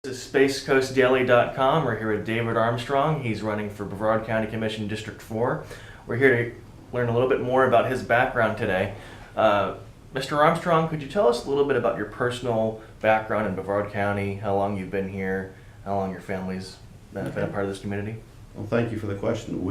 This is SpaceCoastDaily.com. We're here with David Armstrong. He's running for Brevard County Commission District 4. We're here to learn a little bit more about his background today. Mr. Armstrong, could you tell us a little bit about your personal background in Brevard County, how long you've been here, how long your family's been a part of this community? Well, thank you for the question.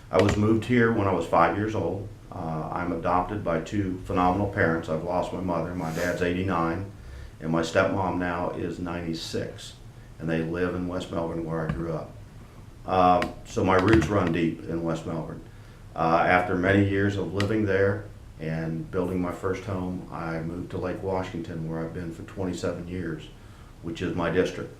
I was moved here when I was 5 years old. I'm adopted by two phenomenal parents. I've lost my mother. My dad's 89. And my stepmom now is 96, and they live in West Melbourne where I grew up. So my roots run deep in West Melbourne. After many years of living there and building my first home, I moved to Lake Washington, where I've been for 27 years, which is my district.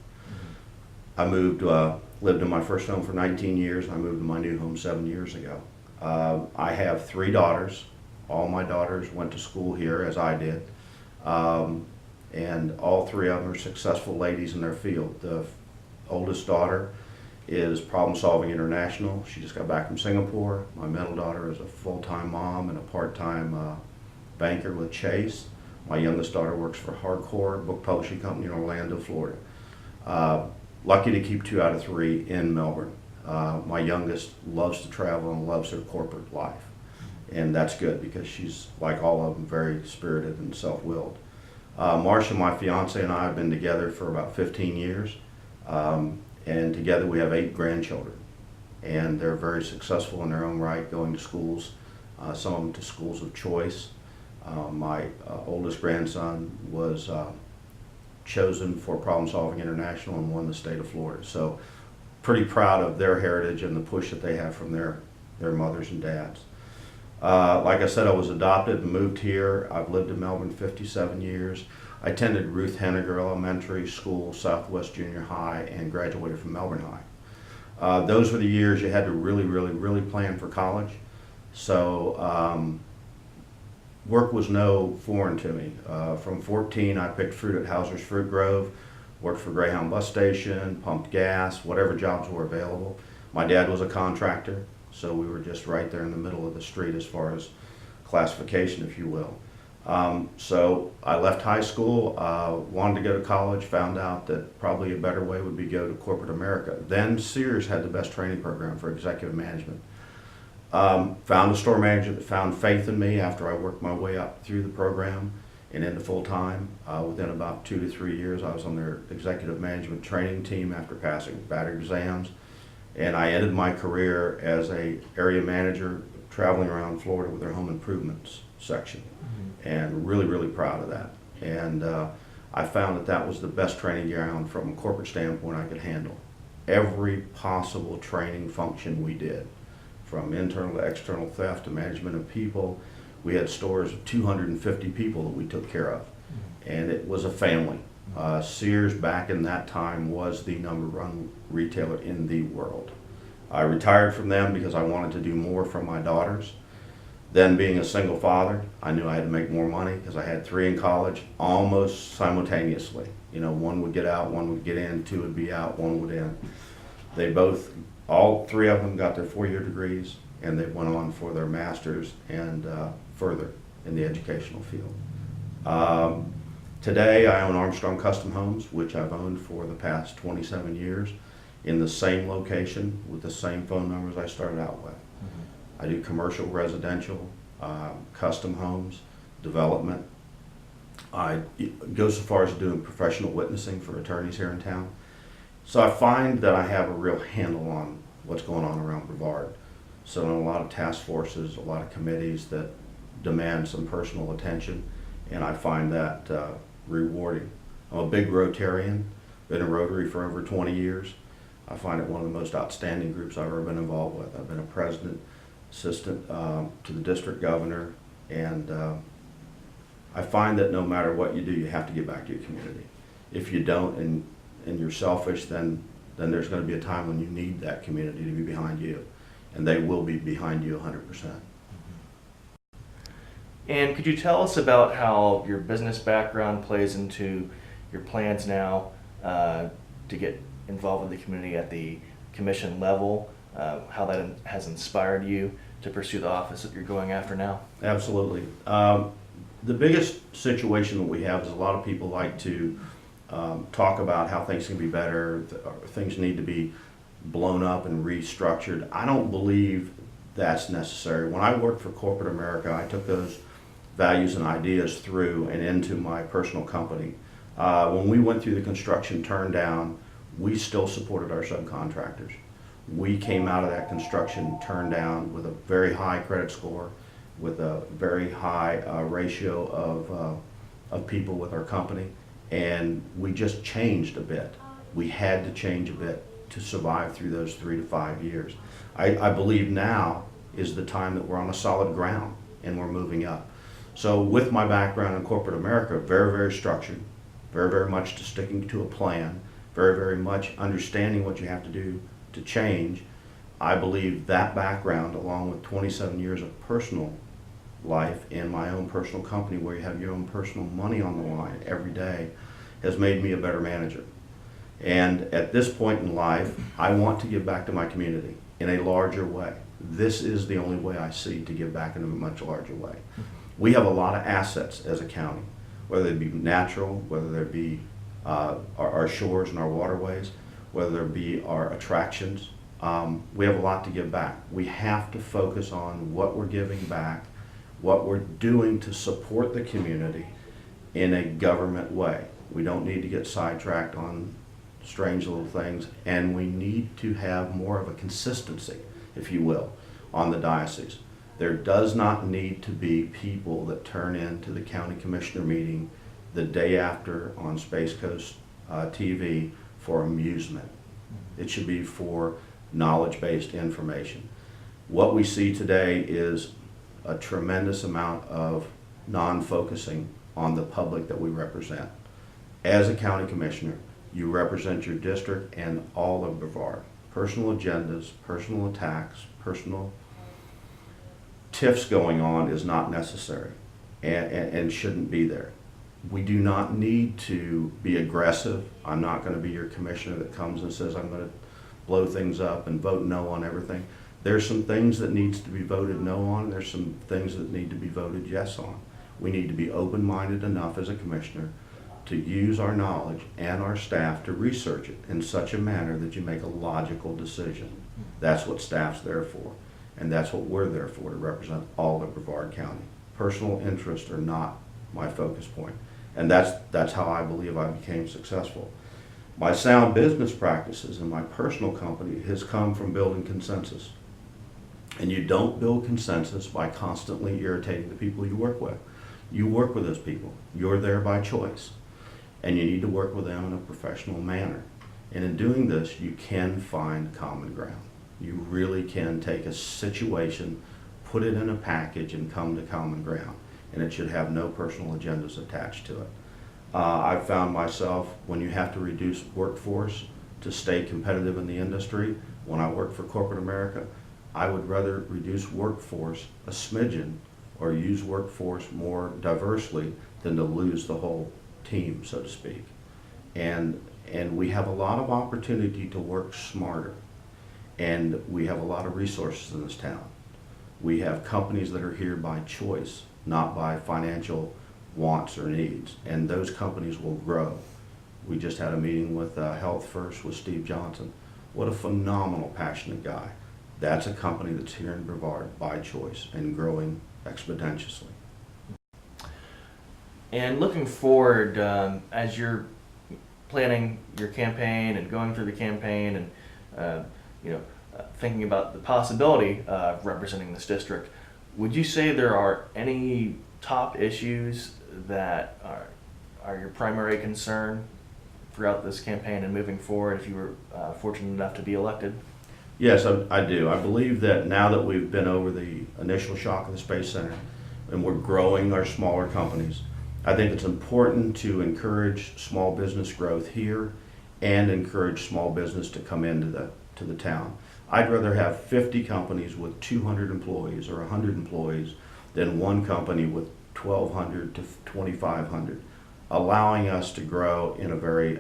I lived in my first home for 19 years, and I moved to my new home 7 years ago. I have three daughters. All my daughters went to school here, as I did. And all three of them are successful ladies in their field. The oldest daughter is Problem Solving International. She just got back from Singapore. My middle daughter is a full-time mom and a part-time banker with Chase. My youngest daughter works for Hardcore Book Publishing Company in Orlando, Florida. Lucky to keep 2 out of 3 in Melbourne. My youngest loves to travel and loves her corporate life. And that's good because she's, like all of them, very spirited and self-willed. Marcia, my fiance, and I have been together for about 15 years, and together we have 8 grandchildren, and they're very successful in their own right, going to schools, some of them to schools of choice. My oldest grandson was chosen for Problem Solving International and won the state of Florida, so pretty proud of their heritage and the push that they have from their mothers and dads. Like I said, I was adopted and moved here. I've lived in Melbourne 57 years. I attended Ruth Henniger Elementary School, Southwest Junior High, and graduated from Melbourne High. Those were the years you had to really plan for college. So work was no foreign to me. From 14, I picked fruit at Hauser's Fruit Grove, worked for Greyhound Bus Station, pumped gas, whatever jobs were available. My dad was a contractor. So we were just right there in the middle of the street as far as classification, if you will. So I left high school, wanted to go to college, found out that probably a better way would be go to corporate America. Then Sears had the best training program for executive management. Found a store manager that found faith in me after I worked my way up through the program and into full time. Within about 2 to 3 years, I was on their executive management training team after passing battery exams. And I ended my career as a area manager traveling around Florida with their home improvements section. And really proud of that. And I found that that was the best training ground from a corporate standpoint I could handle. Every possible training function we did, from internal to external theft to management of people. We had stores of 250 people that we took care of. And it was a family. Sears back in that time was the #1 retailer in the world. I retired from them because I wanted to do more for my daughters. Then being a single father, I knew I had to make more money because I had 3 in college almost simultaneously. You know, one would get out, one would get in, 2 would be out, 1 would in. All 3 of them got their 4-year degrees, and they went on for their masters and further in the educational field. Today, I own Armstrong Custom Homes, which I've owned for the past 27 years, in the same location with the same phone numbers I started out with. I do commercial, residential, custom homes, development. I go so far as doing professional witnessing for attorneys here in town. So I find that I have a real handle on what's going on around Brevard. So in a lot of task forces, a lot of committees that demand some personal attention, and I find that rewarding. I'm a big Rotarian, been a Rotary for over 20 years. I find it one of the most outstanding groups I've ever been involved with. I've been a president, assistant to the district governor, and I find that no matter what you do, you have to give back to your community. If you don't and you're selfish, then there's going to be a time when you need that community to be behind you, and they will be behind you 100%. And could you tell us about how your business background plays into your plans now to get involved with the community at the commission level, how that has inspired you to pursue the office that you're going after now? Absolutely. The biggest situation that we have is a lot of people like to talk about how things can be better, or things need to be blown up and restructured. I don't believe that's necessary. When I worked for corporate America, I took those values and ideas through and into my personal company. When we went through the construction turn down, we still supported our subcontractors. We came out of that construction turn down with a very high credit score, with a very high ratio of people with our company, and we just changed a bit. We had to change a bit to survive through those 3 to 5 years. I believe now is the time that we're on a solid ground and we're moving up. So with my background in corporate America, very, very structured, very, very much to sticking to a plan, very, very much understanding what you have to do to change, I believe that background, along with 27 years of personal life in my own personal company where you have your own personal money on the line every day, has made me a better manager. And at this point in life, I want to give back to my community in a larger way. This is the only way I see to give back in a much larger way. We have a lot of assets as a county, whether they be natural, whether they be our shores and our waterways, whether it be our attractions. We have a lot to give back. We have to focus on what we're giving back, what we're doing to support the community in a government way. We don't need to get sidetracked on strange little things, and we need to have more of a consistency, if you will, on the diocese. There does not need to be people that turn into the county commissioner meeting the day after on Space Coast TV for amusement. It should be for knowledge-based information. What we see today is a tremendous amount of non-focusing on the public that we represent. As a county commissioner, you represent your district and all of Brevard. Personal agendas, personal attacks, personal tiffs going on is not necessary and shouldn't be there. We do not need to be aggressive. I'm not going to be your commissioner that comes and says I'm going to blow things up and vote no on everything. There's some things that needs to be voted no on. There's some things that need to be voted yes on. We need to be open-minded enough as a commissioner to use our knowledge and our staff to research it in such a manner that you make a logical decision. That's what staff's there for, and that's what we're there for, to represent all of Brevard County. Personal interests are not my focus point, and that's how I believe I became successful. My sound business practices in my personal company has come from building consensus. And you don't build consensus by constantly irritating the people you work with. You work with those people. You're there by choice. And you need to work with them in a professional manner. And in doing this, you can find common ground. You really can take a situation, put it in a package, and come to common ground. And it should have no personal agendas attached to it. I've found myself, when you have to reduce workforce to stay competitive in the industry, when I work for corporate America, I would rather reduce workforce a smidgen or use workforce more diversely than to lose the whole team, so to speak. And we have a lot of opportunity to work smarter. And we have a lot of resources in this town. We have companies that are here by choice, not by financial wants or needs. And those companies will grow. We just had a meeting with Health First with Steve Johnson. What a phenomenal, passionate guy. That's a company that's here in Brevard by choice and growing exponentially. And looking forward, as you're planning your campaign and going through the campaign and thinking about the possibility of representing this district, would you say there are any top issues that are your primary concern throughout this campaign and moving forward if you were fortunate enough to be elected? Yes, I do. I believe that now that we've been over the initial shock of the Space Center and we're growing our smaller companies, I think it's important to encourage small business growth here and encourage small business to come into the town. I'd rather have 50 companies with 200 employees or 100 employees than one company with 1,200 to 2,500, allowing us to grow in a very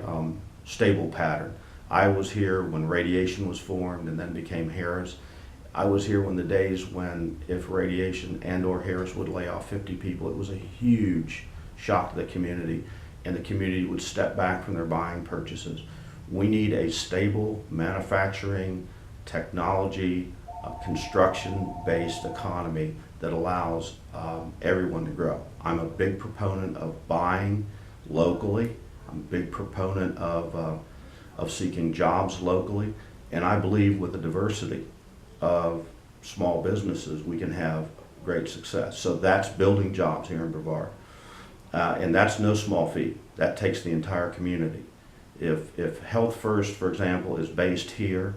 stable pattern. I was here when Radiation was formed and then became Harris. I was here when the days when if Radiation and or Harris would lay off 50 people, it was a huge shock to the community. and the community would step back from their buying purchases. We need a stable manufacturing, technology, construction-based economy that allows everyone to grow. I'm a big proponent of buying locally. I'm a big proponent of seeking jobs locally, and I believe with the diversity of small businesses, we can have great success. So that's building jobs here in Brevard. And that's no small feat. That takes the entire community. If Health First, for example, is based here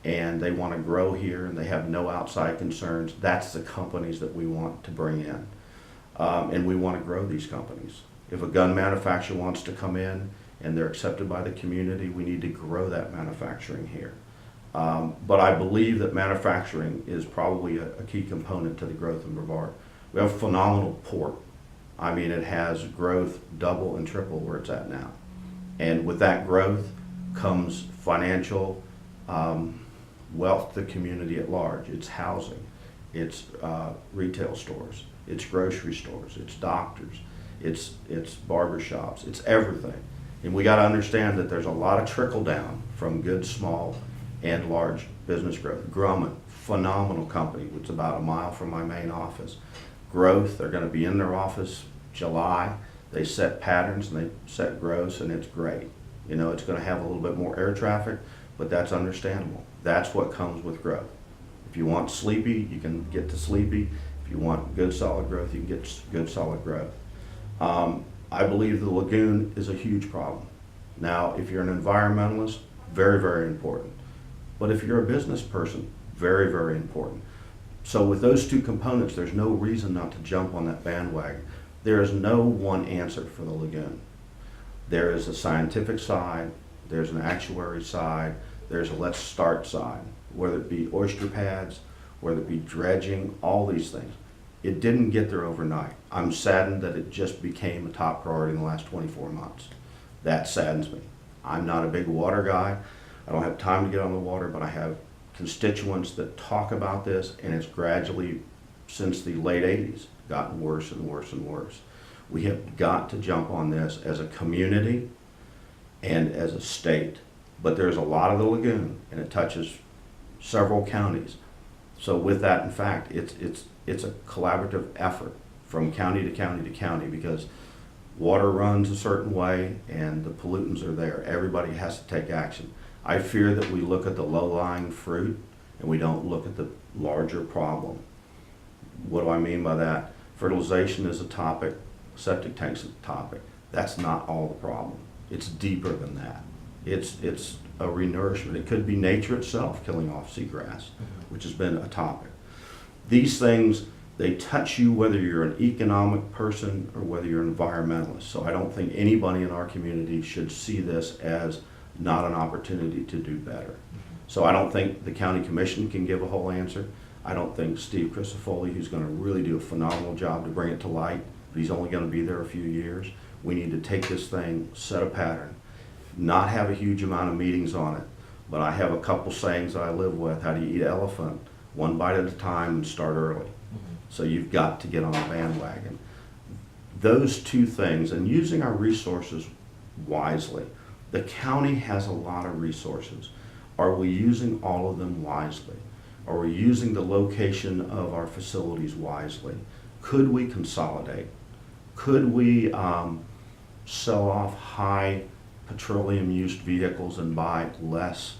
and they want to grow here and they have no outside concerns, that's the companies that we want to bring in. And we want to grow these companies. If a gun manufacturer wants to come in and they're accepted by the community, we need to grow that manufacturing here. But I believe that manufacturing is probably a key component to the growth in Brevard. We have a phenomenal port. I mean, it has growth double and triple where it's at now. And with that growth comes financial wealth to the community at large. It's housing, it's retail stores, it's grocery stores, it's doctors, it's barbershops, it's everything. And we got to understand that there's a lot of trickle down from good, small, and large business growth. Grumman, phenomenal company, it's about a mile from my main office. Growth, they're going to be in their office July. They set patterns and they set growth, and it's great. You know, it's going to have a little bit more air traffic, but that's understandable. That's what comes with growth. If you want sleepy, you can get to sleepy. If you want good solid growth, you can get good solid growth. I believe the lagoon is a huge problem. Now, if you're an environmentalist, very, very important. But if you're a business person, very, very important. So with those two components, there's no reason not to jump on that bandwagon. There is no one answer for the lagoon. There is a scientific side, there's an actuary side, there's a let's start side, whether it be oyster pads, whether it be dredging, all these things. It didn't get there overnight. I'm saddened that it just became a top priority in the last 24 months. That saddens me. I'm not a big water guy. I don't have time to get on the water, but I have constituents that talk about this, and it's gradually, since the late 80s, gotten worse and worse and worse. We have got to jump on this as a community and as a state. But there's a lot of the lagoon, and it touches several counties. So with that, in fact, it's a collaborative effort from county to county to county, because water runs a certain way and the pollutants are there. Everybody has to take action. I fear that we look at the low-lying fruit and we don't look at the larger problem. What do I mean by that? Fertilization is a topic, septic tanks is a topic. That's not all the problem. It's deeper than that. It's a renourishment. It could be nature itself killing off seagrass, which has been a topic. These things, they touch you whether you're an economic person or whether you're an environmentalist. So I don't think anybody in our community should see this as not an opportunity to do better. So I don't think the county commission can give a whole answer. I don't think Steve Crisafulli, who's going to really do a phenomenal job to bring it to light, but he's only going to be there a few years. We need to take this thing, set a pattern, not have a huge amount of meetings on it, but I have a couple sayings that I live with. How do you eat an elephant? One bite at a time and start early. So you've got to get on a bandwagon. Those two things, and using our resources wisely. The county has a lot of resources. Are we using all of them wisely? Are we using the location of our facilities wisely? Could we consolidate? Could we sell off high petroleum used vehicles and buy less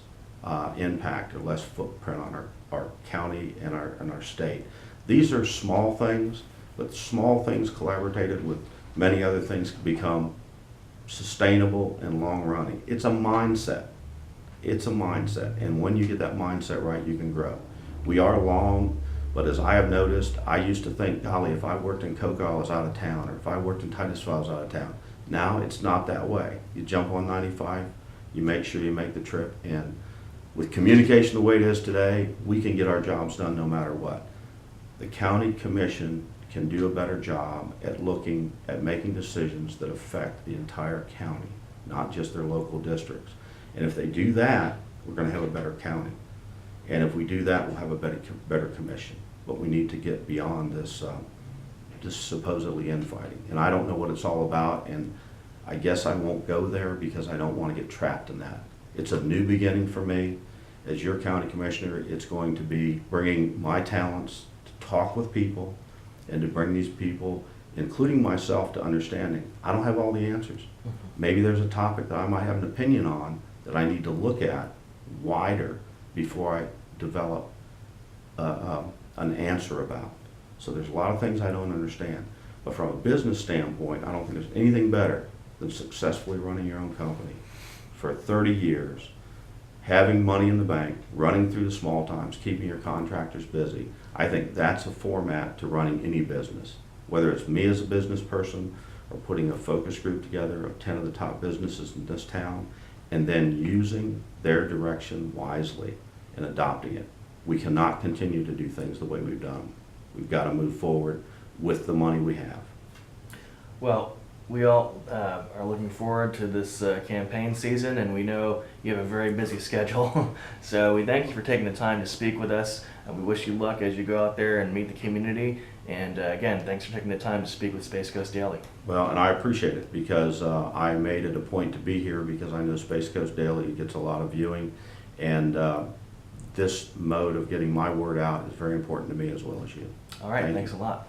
impact or less footprint on our county and our state? These are small things, but small things collaborated with many other things can become sustainable and long running. It's a mindset. It's a mindset. And when you get that mindset right, you can grow. We are long, but as I have noticed, I used to think, golly, if I worked in Cocoa, I was out of town, or if I worked in Titusville, I was out of town. Now it's not that way. You jump on 95, you make sure you make the trip, and with communication the way it is today, we can get our jobs done no matter what. The county commission can do a better job at looking at making decisions that affect the entire county, not just their local districts. And if they do that, we're going to have a better county. And if we do that, we'll have a better commission. But we need to get beyond this supposedly infighting. And I don't know what it's all about. And I guess I won't go there because I don't want to get trapped in that. It's a new beginning for me. As your county commissioner, it's going to be bringing my talents to talk with people and to bring these people, including myself, to understanding. I don't have all the answers. Maybe there's a topic that I might have an opinion on that I need to look at wider before I develop an answer about. So there's a lot of things I don't understand. But from a business standpoint, I don't think there's anything better than successfully running your own company for 30 years, having money in the bank, running through the small times, keeping your contractors busy. I think that's a format to running any business. Whether it's me as a business person or putting a focus group together of 10 of the top businesses in this town and then using their direction wisely and adopting it. We cannot continue to do things the way we've done. We've got to move forward with the money we have. Well, we all are looking forward to this campaign season, and we know you have a very busy schedule. So we thank you for taking the time to speak with us, and we wish you luck as you go out there and meet the community. And again, thanks for taking the time to speak with Space Coast Daily. Well, and I appreciate it because I made it a point to be here because I know Space Coast Daily gets a lot of viewing, and this mode of getting my word out is very important to me as well as you. All right, Thank thanks you. a lot.